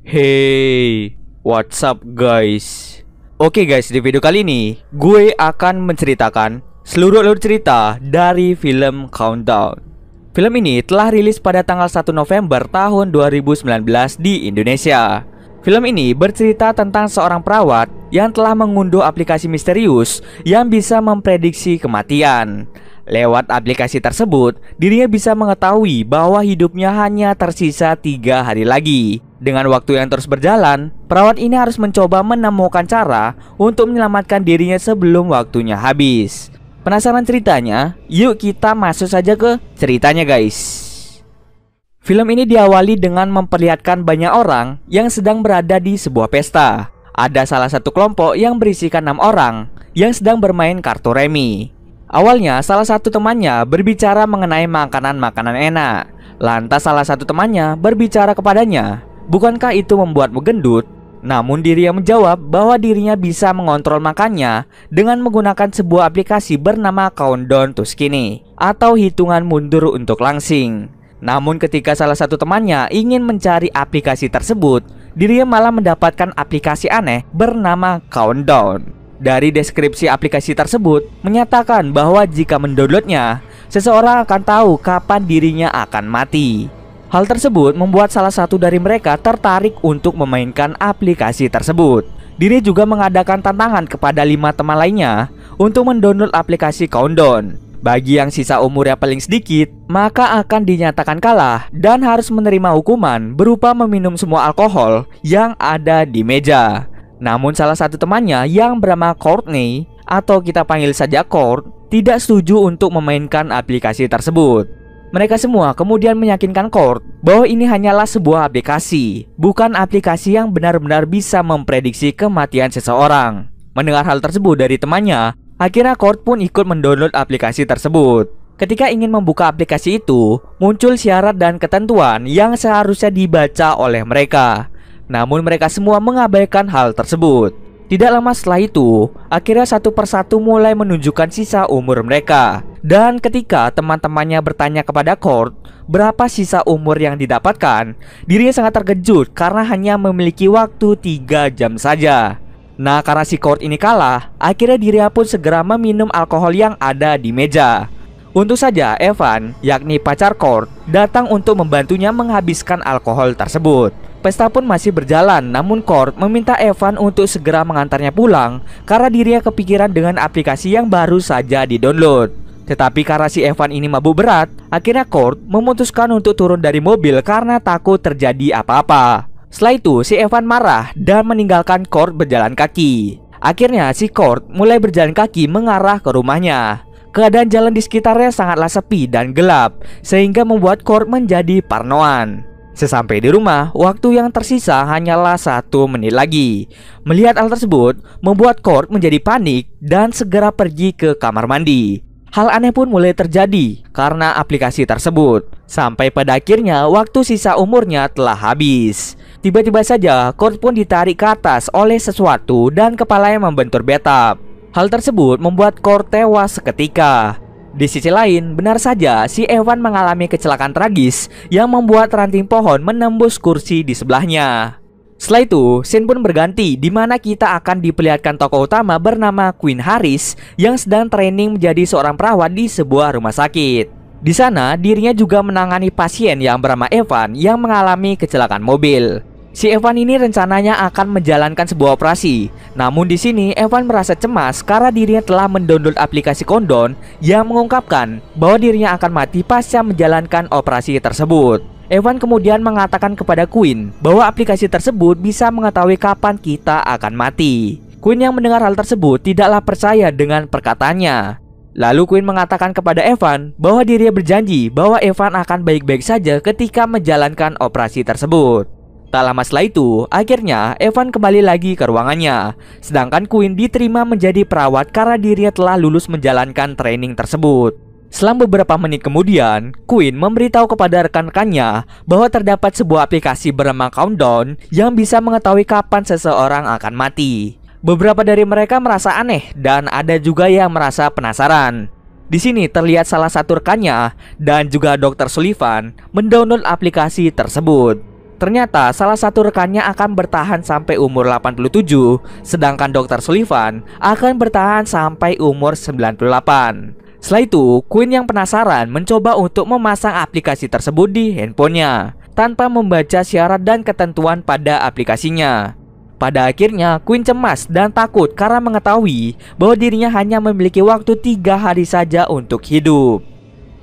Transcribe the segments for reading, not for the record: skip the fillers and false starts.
Hey, what's up guys? Oke guys, di video kali ini gue akan menceritakan seluruh alur cerita dari film Countdown. Film ini telah rilis pada tanggal 1 November tahun 2019 di Indonesia. Film ini bercerita tentang seorang perawat yang telah mengunduh aplikasi misterius yang bisa memprediksi kematian. Lewat aplikasi tersebut, dirinya bisa mengetahui bahwa hidupnya hanya tersisa 3 hari lagi. Dengan waktu yang terus berjalan, perawat ini harus mencoba menemukan cara untuk menyelamatkan dirinya sebelum waktunya habis. Penasaran ceritanya? Yuk kita masuk saja ke ceritanya guys. Film ini diawali dengan memperlihatkan banyak orang yang sedang berada di sebuah pesta. Ada salah satu kelompok yang berisikan 6 orang yang sedang bermain kartu remi. Awalnya salah satu temannya berbicara mengenai makanan-makanan enak. Lantas salah satu temannya berbicara kepadanya, "Bukankah itu membuatmu gendut?" Namun dirinya menjawab bahwa dirinya bisa mengontrol makannya dengan menggunakan sebuah aplikasi bernama Countdown to Skinny atau hitungan mundur untuk langsing. Namun ketika salah satu temannya ingin mencari aplikasi tersebut, dirinya malah mendapatkan aplikasi aneh bernama Countdown. Dari deskripsi aplikasi tersebut menyatakan bahwa jika mendownloadnya, seseorang akan tahu kapan dirinya akan mati. Hal tersebut membuat salah satu dari mereka tertarik untuk memainkan aplikasi tersebut. Diri juga mengadakan tantangan kepada 5 teman lainnya untuk mendownload aplikasi Countdown. Bagi yang sisa umurnya paling sedikit, maka akan dinyatakan kalah dan harus menerima hukuman berupa meminum semua alkohol yang ada di meja. Namun salah satu temannya yang bernama Courtney, atau kita panggil saja Court, tidak setuju untuk memainkan aplikasi tersebut. Mereka semua kemudian meyakinkan Court bahwa ini hanyalah sebuah aplikasi, bukan aplikasi yang benar-benar bisa memprediksi kematian seseorang. Mendengar hal tersebut dari temannya, akhirnya Court pun ikut mendownload aplikasi tersebut. Ketika ingin membuka aplikasi itu, muncul syarat dan ketentuan yang seharusnya dibaca oleh mereka. Namun mereka semua mengabaikan hal tersebut. Tidak lama setelah itu, akhirnya satu persatu mulai menunjukkan sisa umur mereka. Dan ketika teman-temannya bertanya kepada Court berapa sisa umur yang didapatkan, dirinya sangat terkejut karena hanya memiliki waktu 3 jam saja. Nah, karena si Court ini kalah, akhirnya dirinya pun segera meminum alkohol yang ada di meja. Untung saja Evan, yakni pacar Court, datang untuk membantunya menghabiskan alkohol tersebut. Pesta pun masih berjalan, namun Court meminta Evan untuk segera mengantarnya pulang karena dirinya kepikiran dengan aplikasi yang baru saja di-download. Tetapi karena si Evan ini mabuk berat, akhirnya Court memutuskan untuk turun dari mobil karena takut terjadi apa-apa. Setelah itu si Evan marah dan meninggalkan Court berjalan kaki. Akhirnya si Court mulai berjalan kaki mengarah ke rumahnya. Keadaan jalan di sekitarnya sangatlah sepi dan gelap, sehingga membuat Court menjadi parnoan. Sesampai di rumah, waktu yang tersisa hanyalah 1 menit lagi. Melihat hal tersebut membuat Court menjadi panik dan segera pergi ke kamar mandi. Hal aneh pun mulai terjadi karena aplikasi tersebut. Sampai pada akhirnya waktu sisa umurnya telah habis. Tiba-tiba saja Court pun ditarik ke atas oleh sesuatu dan kepalanya membentur bathtub. Hal tersebut membuat Court tewas seketika. Di sisi lain, benar saja si Evan mengalami kecelakaan tragis yang membuat ranting pohon menembus kursi di sebelahnya. Setelah itu, scene pun berganti di mana kita akan diperlihatkan tokoh utama bernama Queen Harris yang sedang training menjadi seorang perawat di sebuah rumah sakit. Di sana, dirinya juga menangani pasien yang bernama Evan yang mengalami kecelakaan mobil. Si Evan ini rencananya akan menjalankan sebuah operasi. Namun di sini Evan merasa cemas karena dirinya telah mendownload aplikasi Countdown yang mengungkapkan bahwa dirinya akan mati pasca menjalankan operasi tersebut. Evan kemudian mengatakan kepada Queen bahwa aplikasi tersebut bisa mengetahui kapan kita akan mati. Queen yang mendengar hal tersebut tidaklah percaya dengan perkataannya. Lalu Queen mengatakan kepada Evan bahwa dirinya berjanji bahwa Evan akan baik-baik saja ketika menjalankan operasi tersebut. Tak lama setelah itu, akhirnya Evan kembali lagi ke ruangannya. Sedangkan Queen diterima menjadi perawat karena dirinya telah lulus menjalankan training tersebut. Selang beberapa menit kemudian, Queen memberitahu kepada rekan-rekannya bahwa terdapat sebuah aplikasi bernama Countdown yang bisa mengetahui kapan seseorang akan mati. Beberapa dari mereka merasa aneh dan ada juga yang merasa penasaran. Di sini terlihat salah satu rekannya dan juga Dr. Sullivan mendownload aplikasi tersebut. Ternyata salah satu rekannya akan bertahan sampai umur 87, sedangkan Dr. Sullivan akan bertahan sampai umur 98. Setelah itu, Quinn yang penasaran mencoba untuk memasang aplikasi tersebut di handphonenya tanpa membaca syarat dan ketentuan pada aplikasinya. Pada akhirnya, Quinn cemas dan takut karena mengetahui bahwa dirinya hanya memiliki waktu 3 hari saja untuk hidup.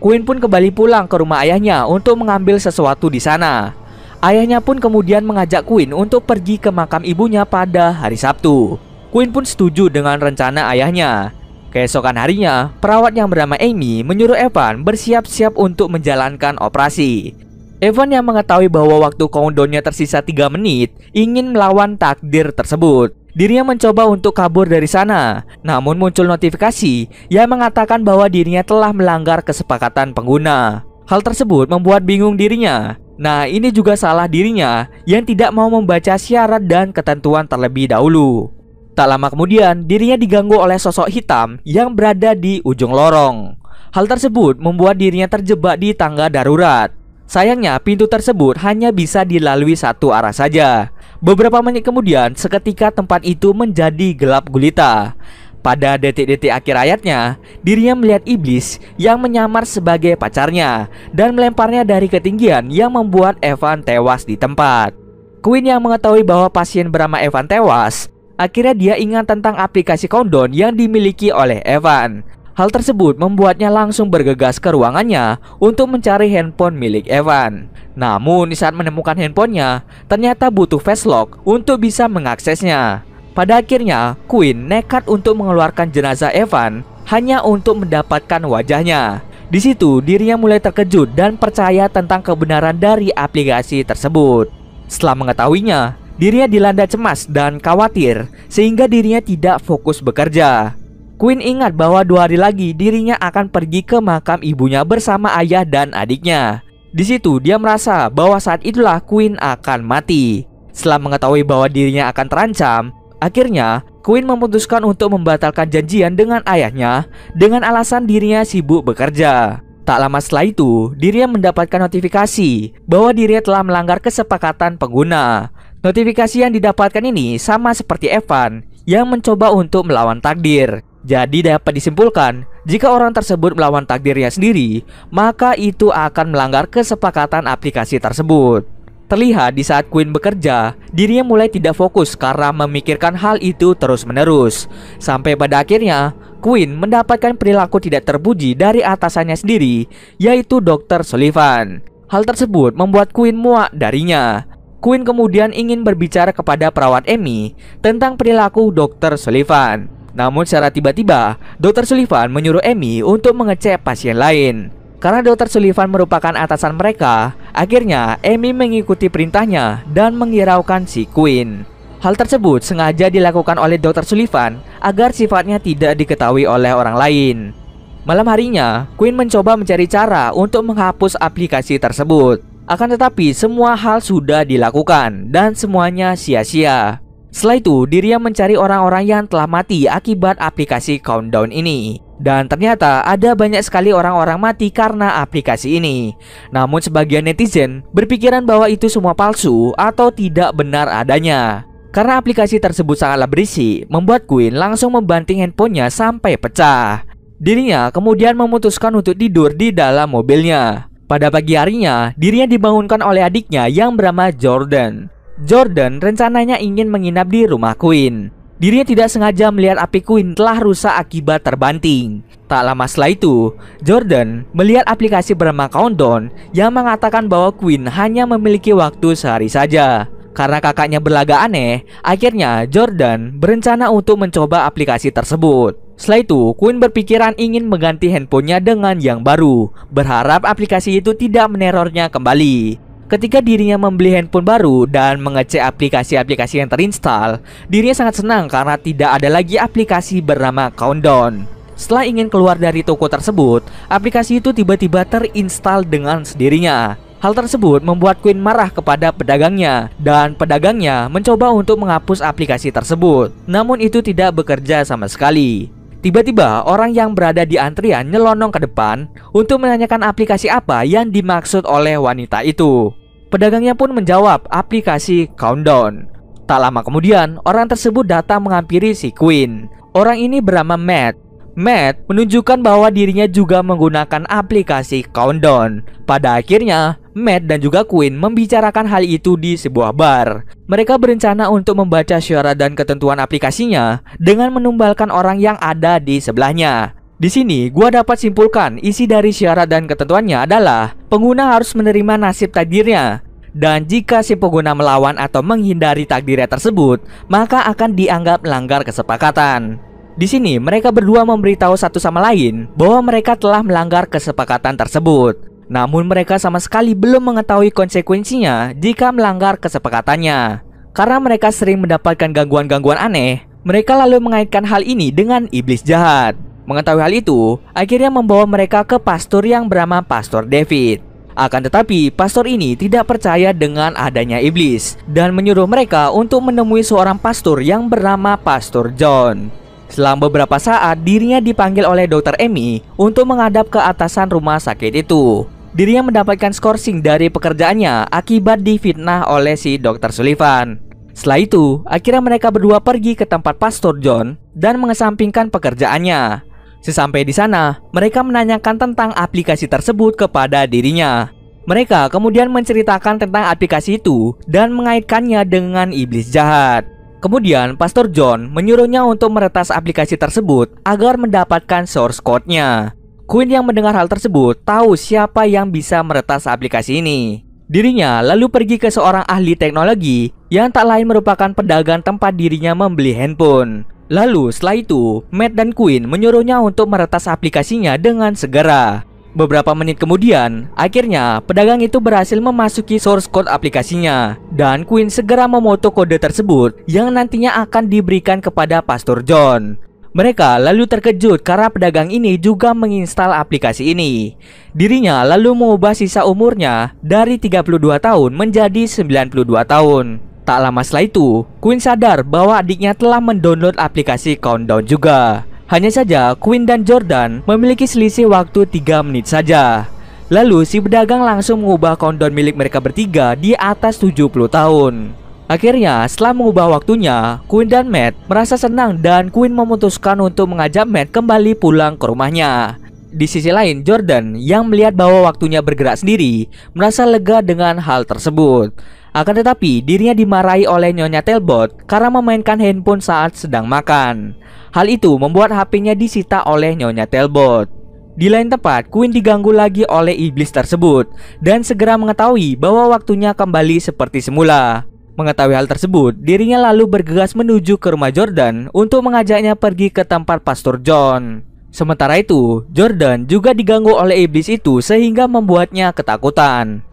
Quinn pun kembali pulang ke rumah ayahnya untuk mengambil sesuatu di sana. Ayahnya pun kemudian mengajak Quinn untuk pergi ke makam ibunya pada hari Sabtu. Quinn pun setuju dengan rencana ayahnya. Keesokan harinya, perawat yang bernama Amy menyuruh Evan bersiap-siap untuk menjalankan operasi. Evan yang mengetahui bahwa waktu countdown-nya tersisa 3 menit ingin melawan takdir tersebut. Dirinya mencoba untuk kabur dari sana, namun muncul notifikasi yang mengatakan bahwa dirinya telah melanggar kesepakatan pengguna. Hal tersebut membuat bingung dirinya. Nah, ini juga salah dirinya yang tidak mau membaca syarat dan ketentuan terlebih dahulu. Tak lama kemudian, dirinya diganggu oleh sosok hitam yang berada di ujung lorong. Hal tersebut membuat dirinya terjebak di tangga darurat. Sayangnya, pintu tersebut hanya bisa dilalui satu arah saja. Beberapa menit kemudian, seketika tempat itu menjadi gelap gulita. Pada detik-detik akhir hayatnya, dirinya melihat iblis yang menyamar sebagai pacarnya dan melemparnya dari ketinggian yang membuat Evan tewas di tempat. Quinn yang mengetahui bahwa pasien bernama Evan tewas, akhirnya dia ingat tentang aplikasi countdown yang dimiliki oleh Evan. Hal tersebut membuatnya langsung bergegas ke ruangannya untuk mencari handphone milik Evan. Namun saat menemukan handphonenya, ternyata butuh face lock untuk bisa mengaksesnya. Pada akhirnya, Quinn nekat untuk mengeluarkan jenazah Evan hanya untuk mendapatkan wajahnya. Di situ, dirinya mulai terkejut dan percaya tentang kebenaran dari aplikasi tersebut. Setelah mengetahuinya, dirinya dilanda cemas dan khawatir sehingga dirinya tidak fokus bekerja. Quinn ingat bahwa 2 hari lagi dirinya akan pergi ke makam ibunya bersama ayah dan adiknya. Di situ, dia merasa bahwa saat itulah Quinn akan mati. Setelah mengetahui bahwa dirinya akan terancam, akhirnya, Quinn memutuskan untuk membatalkan janjian dengan ayahnya dengan alasan dirinya sibuk bekerja. Tak lama setelah itu, dirinya mendapatkan notifikasi bahwa dirinya telah melanggar kesepakatan pengguna. Notifikasi yang didapatkan ini sama seperti Evan yang mencoba untuk melawan takdir. Jadi dapat disimpulkan, jika orang tersebut melawan takdirnya sendiri, maka itu akan melanggar kesepakatan aplikasi tersebut. Terlihat di saat Quinn bekerja, dirinya mulai tidak fokus karena memikirkan hal itu terus-menerus. Sampai pada akhirnya, Quinn mendapatkan perilaku tidak terpuji dari atasannya sendiri, yaitu Dr. Sullivan. Hal tersebut membuat Quinn muak darinya. Quinn kemudian ingin berbicara kepada perawat Amy tentang perilaku Dr. Sullivan. Namun secara tiba-tiba, Dr. Sullivan menyuruh Amy untuk mengecek pasien lain. Karena Dr. Sullivan merupakan atasan mereka, akhirnya Amy mengikuti perintahnya dan menghiraukan si Quinn. Hal tersebut sengaja dilakukan oleh Dr. Sullivan agar sifatnya tidak diketahui oleh orang lain. Malam harinya, Quinn mencoba mencari cara untuk menghapus aplikasi tersebut. Akan tetapi semua hal sudah dilakukan dan semuanya sia-sia. Setelah itu, dirinya mencari orang-orang yang telah mati akibat aplikasi countdown ini. Dan ternyata ada banyak sekali orang-orang mati karena aplikasi ini. Namun sebagian netizen berpikiran bahwa itu semua palsu atau tidak benar adanya. Karena aplikasi tersebut sangatlah berisik, membuat Quinn langsung membanting handphonenya sampai pecah. Dirinya kemudian memutuskan untuk tidur di dalam mobilnya. Pada pagi harinya, dirinya dibangunkan oleh adiknya yang bernama Jordan. Jordan rencananya ingin menginap di rumah Quinn. Dirinya tidak sengaja melihat api Quinn telah rusak akibat terbanting. Tak lama setelah itu, Jordan melihat aplikasi bernama Countdown yang mengatakan bahwa Quinn hanya memiliki waktu sehari saja. Karena kakaknya berlagak aneh, akhirnya Jordan berencana untuk mencoba aplikasi tersebut. Setelah itu, Quinn berpikiran ingin mengganti handphonenya dengan yang baru, berharap aplikasi itu tidak menerornya kembali. Ketika dirinya membeli handphone baru dan mengecek aplikasi-aplikasi yang terinstal, dirinya sangat senang karena tidak ada lagi aplikasi bernama Countdown. Setelah ingin keluar dari toko tersebut, aplikasi itu tiba-tiba terinstal dengan sendirinya. Hal tersebut membuat Quinn marah kepada pedagangnya, dan pedagangnya mencoba untuk menghapus aplikasi tersebut. Namun itu tidak bekerja sama sekali. Tiba-tiba orang yang berada di antrian nyelonong ke depan untuk menanyakan aplikasi apa yang dimaksud oleh wanita itu. Pedagangnya pun menjawab aplikasi Countdown. Tak lama kemudian, orang tersebut datang menghampiri si Queen. Orang ini bernama Matt. Matt menunjukkan bahwa dirinya juga menggunakan aplikasi Countdown. Pada akhirnya, Matt dan juga Queen membicarakan hal itu di sebuah bar. Mereka berencana untuk membaca syarat dan ketentuan aplikasinya dengan menumbalkan orang yang ada di sebelahnya. Di sini, gua dapat simpulkan isi dari syarat dan ketentuannya adalah pengguna harus menerima nasib takdirnya. Dan jika si pengguna melawan atau menghindari takdirnya tersebut, maka akan dianggap melanggar kesepakatan. Di sini, mereka berdua memberitahu satu sama lain bahwa mereka telah melanggar kesepakatan tersebut. Namun mereka sama sekali belum mengetahui konsekuensinya jika melanggar kesepakatannya. Karena mereka sering mendapatkan gangguan-gangguan aneh, mereka lalu mengaitkan hal ini dengan iblis jahat. Mengetahui hal itu, akhirnya membawa mereka ke pastor yang bernama Pastor David. Akan tetapi, pastor ini tidak percaya dengan adanya iblis dan menyuruh mereka untuk menemui seorang pastor yang bernama Pastor John. Selang beberapa saat, dirinya dipanggil oleh Dr. Amy untuk menghadap ke atasan rumah sakit itu. Dirinya mendapatkan skorsing dari pekerjaannya akibat difitnah oleh si Dr. Sullivan. Setelah itu, akhirnya mereka berdua pergi ke tempat Pastor John dan mengesampingkan pekerjaannya. Sesampai di sana, mereka menanyakan tentang aplikasi tersebut kepada dirinya. Mereka kemudian menceritakan tentang aplikasi itu dan mengaitkannya dengan iblis jahat. Kemudian Pastor John menyuruhnya untuk meretas aplikasi tersebut agar mendapatkan source code-nya. Queen yang mendengar hal tersebut tahu siapa yang bisa meretas aplikasi ini. Dirinya lalu pergi ke seorang ahli teknologi yang tak lain merupakan pedagang tempat dirinya membeli handphone. Lalu setelah itu, Matt dan Queen menyuruhnya untuk meretas aplikasinya dengan segera. Beberapa menit kemudian, akhirnya pedagang itu berhasil memasuki source code aplikasinya. Dan Queen segera memoto kode tersebut yang nantinya akan diberikan kepada Pastor John. Mereka lalu terkejut karena pedagang ini juga menginstal aplikasi ini. Dirinya lalu mengubah sisa umurnya dari 32 tahun menjadi 92 tahun. Tak lama setelah itu, Queen sadar bahwa adiknya telah mendownload aplikasi Countdown juga. Hanya saja, Queen dan Jordan memiliki selisih waktu 3 menit saja. Lalu si pedagang langsung mengubah Countdown milik mereka bertiga di atas 70 tahun. Akhirnya, setelah mengubah waktunya, Queen dan Matt merasa senang dan Queen memutuskan untuk mengajak Matt kembali pulang ke rumahnya. Di sisi lain, Jordan yang melihat bahwa waktunya bergerak sendiri merasa lega dengan hal tersebut. Akan tetapi, dirinya dimarahi oleh Nyonya Talbot karena memainkan handphone saat sedang makan. Hal itu membuat HP-nya disita oleh Nyonya Talbot. Di lain tempat, Queen diganggu lagi oleh iblis tersebut dan segera mengetahui bahwa waktunya kembali seperti semula. Mengetahui hal tersebut, dirinya lalu bergegas menuju ke rumah Jordan untuk mengajaknya pergi ke tempat Pastor John. Sementara itu, Jordan juga diganggu oleh iblis itu sehingga membuatnya ketakutan.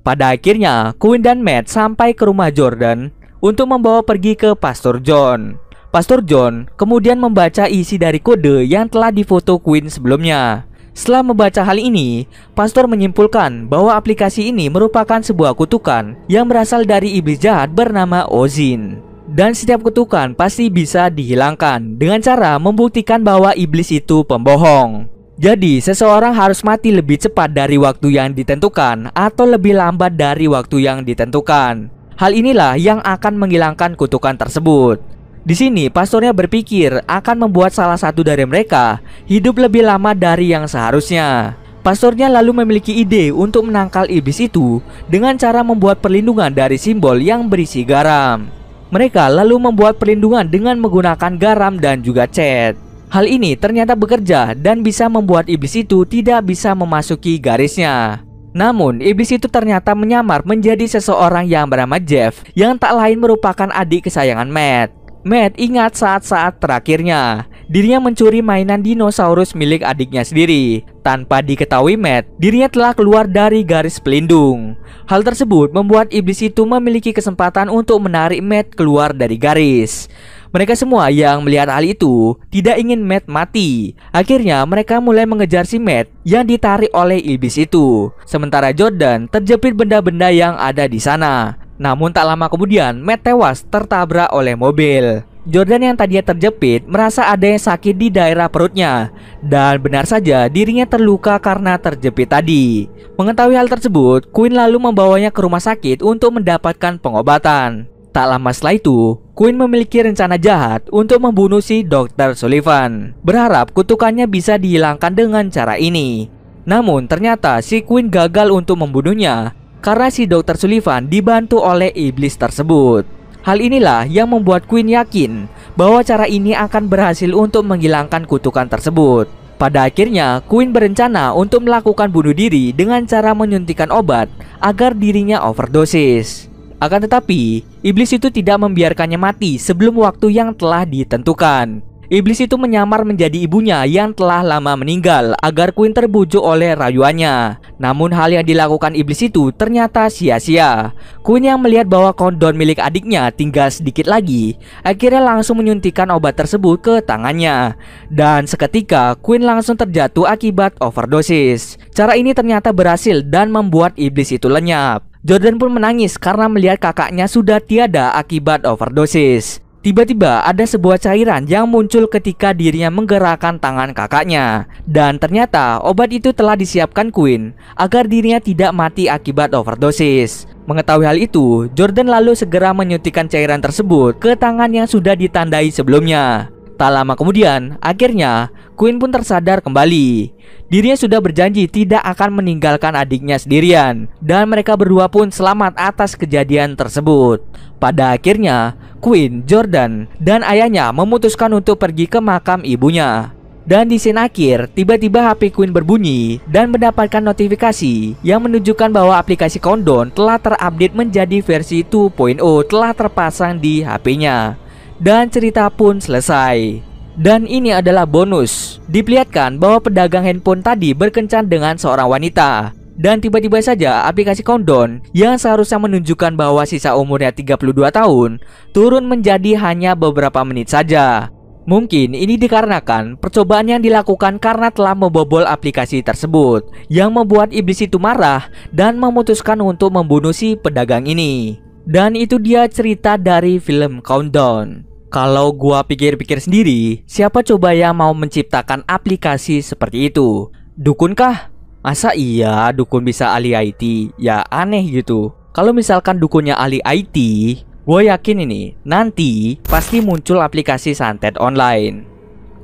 Pada akhirnya, Queen dan Matt sampai ke rumah Jordan untuk membawa pergi ke Pastor John. Pastor John kemudian membaca isi dari kode yang telah difoto Queen sebelumnya. Setelah membaca hal ini, Pastor menyimpulkan bahwa aplikasi ini merupakan sebuah kutukan yang berasal dari iblis jahat bernama Ozin. Dan setiap kutukan pasti bisa dihilangkan dengan cara membuktikan bahwa iblis itu pembohong. Jadi, seseorang harus mati lebih cepat dari waktu yang ditentukan atau lebih lambat dari waktu yang ditentukan. Hal inilah yang akan menghilangkan kutukan tersebut. Di sini, pastornya berpikir akan membuat salah satu dari mereka hidup lebih lama dari yang seharusnya. Pastornya lalu memiliki ide untuk menangkal iblis itu dengan cara membuat perlindungan dari simbol yang berisi garam. Mereka lalu membuat perlindungan dengan menggunakan garam dan juga cat. Hal ini ternyata bekerja dan bisa membuat iblis itu tidak bisa memasuki garisnya. Namun, iblis itu ternyata menyamar menjadi seseorang yang bernama Jeff yang tak lain merupakan adik kesayangan Matt. Matt ingat saat-saat terakhirnya. Dirinya mencuri mainan dinosaurus milik adiknya sendiri. Tanpa diketahui Matt, dirinya telah keluar dari garis pelindung. Hal tersebut membuat iblis itu memiliki kesempatan untuk menarik Matt keluar dari garis. Mereka semua yang melihat hal itu tidak ingin Matt mati. Akhirnya mereka mulai mengejar si Matt yang ditarik oleh iblis itu. Sementara Jordan terjepit benda-benda yang ada di sana. Namun tak lama kemudian Matt tewas tertabrak oleh mobil. Jordan yang tadinya terjepit merasa ada yang sakit di daerah perutnya. Dan benar saja dirinya terluka karena terjepit tadi. Mengetahui hal tersebut, Quinn lalu membawanya ke rumah sakit untuk mendapatkan pengobatan. Tak lama setelah itu, Quinn memiliki rencana jahat untuk membunuh si Dr. Sullivan. Berharap kutukannya bisa dihilangkan dengan cara ini. Namun ternyata si Quinn gagal untuk membunuhnya karena si Dr. Sullivan dibantu oleh iblis tersebut. Hal inilah yang membuat Quinn yakin bahwa cara ini akan berhasil untuk menghilangkan kutukan tersebut. Pada akhirnya, Quinn berencana untuk melakukan bunuh diri dengan cara menyuntikkan obat agar dirinya overdosis. Akan tetapi, iblis itu tidak membiarkannya mati sebelum waktu yang telah ditentukan. Iblis itu menyamar menjadi ibunya yang telah lama meninggal agar Quinn terbujuk oleh rayuannya. Namun hal yang dilakukan iblis itu ternyata sia-sia. Quinn yang melihat bahwa kondom milik adiknya tinggal sedikit lagi, akhirnya langsung menyuntikkan obat tersebut ke tangannya. Dan seketika Quinn langsung terjatuh akibat overdosis. Cara ini ternyata berhasil dan membuat iblis itu lenyap. Jordan pun menangis karena melihat kakaknya sudah tiada akibat overdosis. Tiba-tiba ada sebuah cairan yang muncul ketika dirinya menggerakkan tangan kakaknya. Dan ternyata obat itu telah disiapkan Quinn agar dirinya tidak mati akibat overdosis. Mengetahui hal itu, Jordan lalu segera menyuntikkan cairan tersebut ke tangan yang sudah ditandai sebelumnya. Tak lama kemudian, akhirnya Quinn pun tersadar kembali. Dirinya sudah berjanji tidak akan meninggalkan adiknya sendirian, dan mereka berdua pun selamat atas kejadian tersebut. Pada akhirnya, Quinn, Jordan, dan ayahnya memutuskan untuk pergi ke makam ibunya. Dan di scene akhir, tiba-tiba HP Quinn berbunyi dan mendapatkan notifikasi yang menunjukkan bahwa aplikasi Countdown telah terupdate menjadi versi 2.0 telah terpasang di HP-nya. Dan cerita pun selesai. Dan ini adalah bonus. Diperlihatkan bahwa pedagang handphone tadi berkencan dengan seorang wanita. Dan tiba-tiba saja aplikasi Countdown yang seharusnya menunjukkan bahwa sisa umurnya 32 tahun turun menjadi hanya beberapa menit saja. Mungkin ini dikarenakan percobaan yang dilakukan karena telah membobol aplikasi tersebut, yang membuat iblis itu marah dan memutuskan untuk membunuh si pedagang ini. Dan itu dia cerita dari film Countdown. Kalau gua pikir-pikir sendiri, siapa coba yang mau menciptakan aplikasi seperti itu? Dukun kah? Masa iya dukun bisa ahli IT? Ya aneh gitu. Kalau misalkan dukunnya ahli IT, gue yakin ini nanti pasti muncul aplikasi santet online.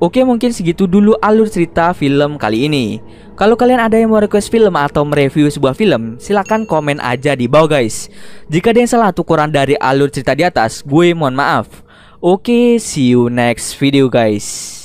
Oke, mungkin segitu dulu alur cerita film kali ini. Kalau kalian ada yang mau request film atau mereview sebuah film, silahkan komen aja di bawah guys. Jika ada yang salah atau kurang dari alur cerita di atas, gue mohon maaf. Oke, see you next video guys.